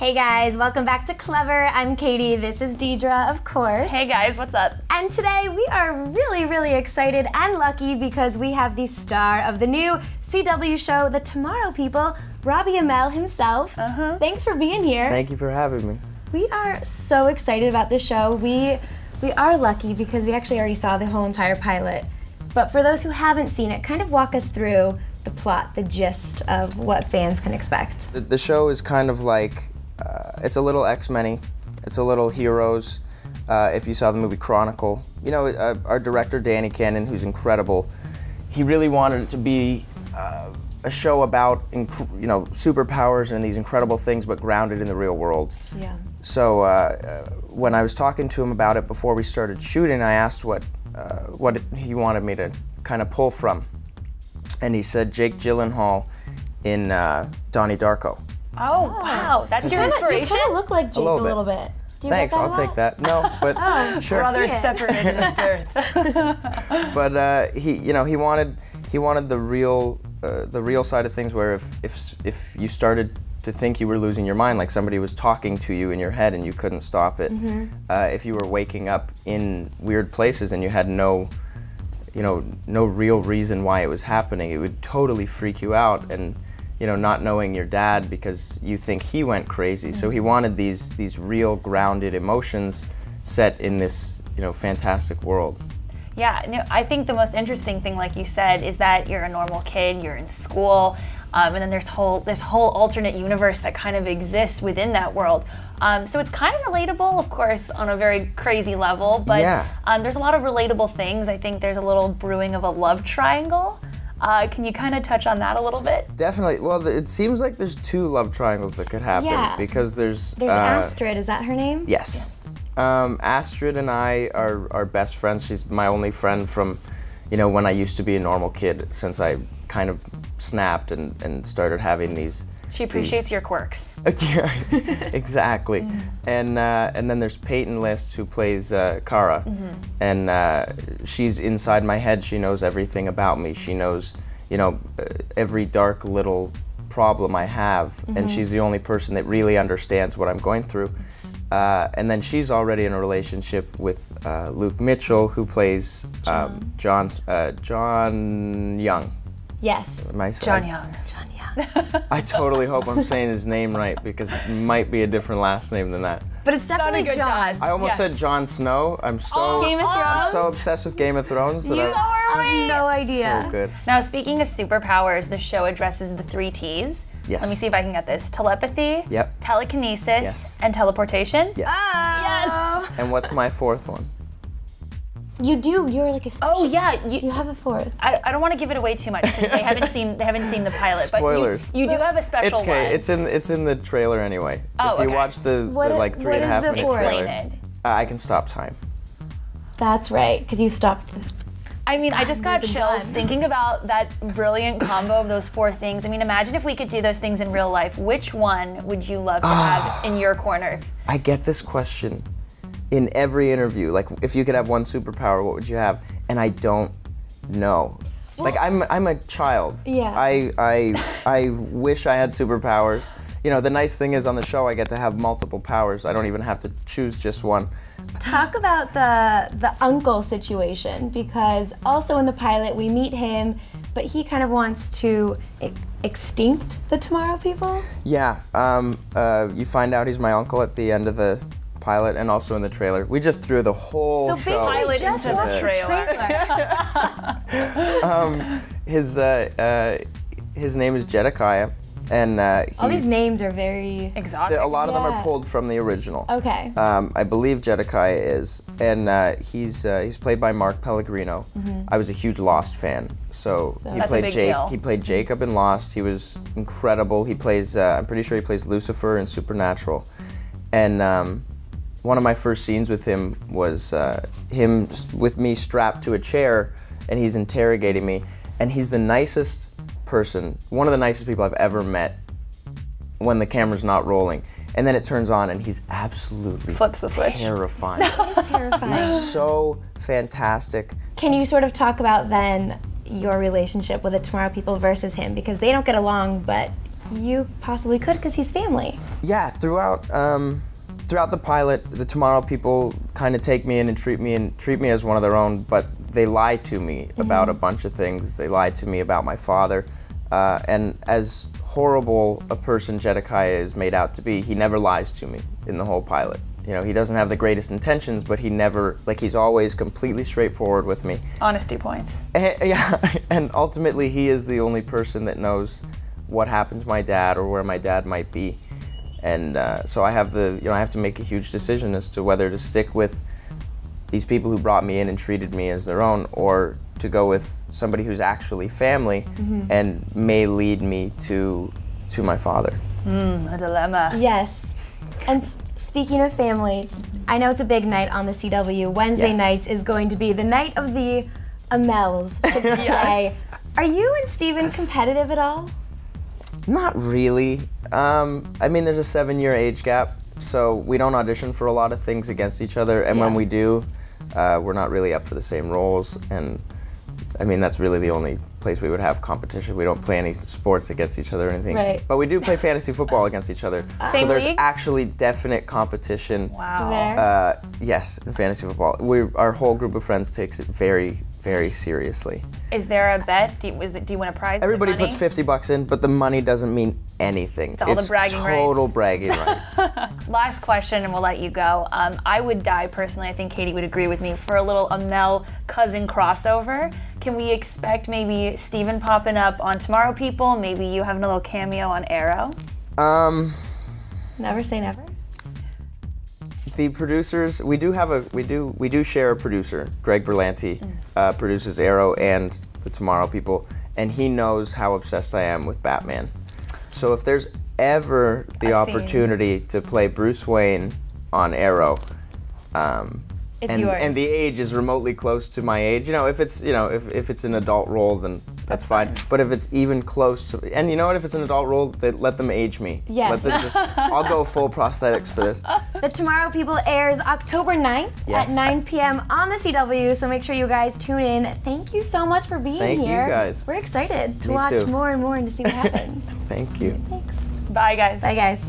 Hey guys, welcome back to Clever. I'm Katie, this is Deidre, of course. Hey guys, what's up? And today we are really excited and lucky because we have the star of the new CW show, The Tomorrow People, Robbie Amell himself. Thanks for being here. Thank you for having me. We are so excited about this show. We are lucky because we actually already saw the whole entire pilot. But for those who haven't seen it, kind of walk us through the plot, the gist of what fans can expect. The show is kind of like, it's a little X-Men-y, it's a little Heroes. If you saw the movie Chronicle, you know, our director Danny Cannon, who's incredible, he really wanted it to be a show about, superpowers and these incredible things, but grounded in the real world. Yeah. So when I was talking to him about it before we started shooting, I asked what he wanted me to kind of pull from, and he said Jake Gyllenhaal in Donnie Darko. Oh, wow, that's your inspiration? You kind of look like Jake a little bit. Do you Thanks, get that I'll take that. No, but sure. Brothers separated at birth. But he wanted the real side of things, where if you started to think you were losing your mind, like somebody was talking to you in your head and you couldn't stop it, if you were waking up in weird places and you had no real reason why it was happening, it would totally freak you out, and not knowing your dad because you think he went crazy. So he wanted these real grounded emotions set in this fantastic world. Yeah, no, I think the most interesting thing, like you said, is that you're a normal kid, you're in school, and then there's this whole alternate universe that kind of exists within that world. So it's kind of relatable, of course, on a very crazy level, but there's a lot of relatable things. I think there's a little brewing of a love triangle. Can you kind of touch on that a little bit? Definitely. Well, it seems like there's two love triangles that could happen, because there's Astrid, is that her name? Yes. Astrid and I are best friends. She's my only friend from, when I used to be a normal kid, since I kind of snapped and started having these. She appreciates your quirks. Yeah, exactly. And then there's Peyton List, who plays Kara, and she's inside my head. She knows everything about me. She knows, every dark little problem I have, and she's the only person that really understands what I'm going through. And then she's already in a relationship with Luke Mitchell, who plays John Young. Yes. John Young. I totally hope I'm saying his name right, because it might be a different last name than that. But it's definitely John. I almost said Jon Snow. I'm so obsessed with Game of Thrones that I have no idea. So good. Now, speaking of superpowers, the show addresses the 3 T's. Yes. Let me see if I can get this. Telepathy, Yep. telekinesis, and teleportation. Yes. Yes. And what's my 4th one? You do. You're like a special. Oh yeah, you have a 4th. I don't want to give it away too much because they haven't seen the pilot. Spoilers. But you do have a special It's okay. one. It's in the trailer anyway. Oh, if you watch the 3.5 minute trailer, I can stop time. That's right, because you stopped. I mean, I just got chills thinking about that brilliant combo of those 4 things. I mean, imagine if we could do those things in real life. Which one would you love to have in your corner? I get this question in every interview. Like, if you could have one superpower, what would you have? And I don't know. Like, I'm a child. Yeah. I wish I had superpowers. The nice thing is on the show I get to have multiple powers. I don't even have to choose just one. Talk about the uncle situation, because also in the pilot we meet him, but he kind of wants to extinct the Tomorrow People. Yeah, you find out he's my uncle at the end of the pilot and also in the trailer. We just threw the whole show. Pilot into the trailer. His name is Jedediah. And all these names are very exotic. A lot of them are pulled from the original. Okay. I believe Jedediah is, and he's played by Mark Pellegrino. I was a huge Lost fan, so he played Jake. He played Jacob in Lost. He was incredible. He plays. I'm pretty sure he plays Lucifer in Supernatural, and one of my first scenes with him was him with me strapped to a chair, and he's interrogating me, and he's the nicest person, one of the nicest people I've ever met when the camera's not rolling. And then it turns on and he's absolutely flips the switch. Terrifying. He's terrifying. He's so fantastic. Can you sort of talk about then your relationship with the Tomorrow People versus him? Because they don't get along, but you possibly could because he's family. Yeah, throughout the pilot, the Tomorrow People kind of take me in and treat me as one of their own, but they lie to me about a bunch of things. They lie to me about my father, and as horrible a person Jedekiah is made out to be, he never lies to me in the whole pilot. You know, he doesn't have the greatest intentions, but he never, like, he's always completely straightforward with me. Honesty points. And ultimately he is the only person that knows what happened to my dad or where my dad might be. And so I have to make a huge decision as to whether to stick with these people who brought me in and treated me as their own, or to go with somebody who's actually family and may lead me to my father. A dilemma. Yes. And speaking of family, I know it's a big night on the CW. Wednesday nights is going to be the night of the Amells. Yes. Are you and Steven competitive at all? Not really. I mean, there's a 7-year age gap, so we don't audition for a lot of things against each other, and when we do, we're not really up for the same roles, and I mean, that's really the only place we would have competition. We don't play any sports against each other or anything. Right. But we do play fantasy football against each other. Same so there's league? actually definite competition. Wow. Yes, in fantasy football. Our whole group of friends takes it very, very seriously. Is there a bet? Do you win a prize? Everybody puts $50 in, but the money doesn't mean anything. It's all the bragging rights. Total bragging rights. Last question, and we'll let you go. I would die personally. I think Katie would agree with me for a little Amell cousin crossover. Can we expect maybe Steven popping up on Tomorrow People? Maybe you having a little cameo on Arrow? Never say never. The producers, we do share a producer. Greg Berlanti produces Arrow and the Tomorrow People, and he knows how obsessed I am with Batman. So if there's ever the opportunity to play Bruce Wayne on Arrow, It's yours. And the age is remotely close to my age, if it's an adult role, then that's fine. But if it's even close to, and you know what, if it's an adult role, let them age me. Yes. I'll go full prosthetics for this. The Tomorrow People airs October 9th at 9 p.m. on the CW, so make sure you guys tune in. Thank you so much for being here. Thank you guys. We're excited to Me watch too. more and more and to see what happens. Thank you. Thanks. Bye, guys. Bye, guys.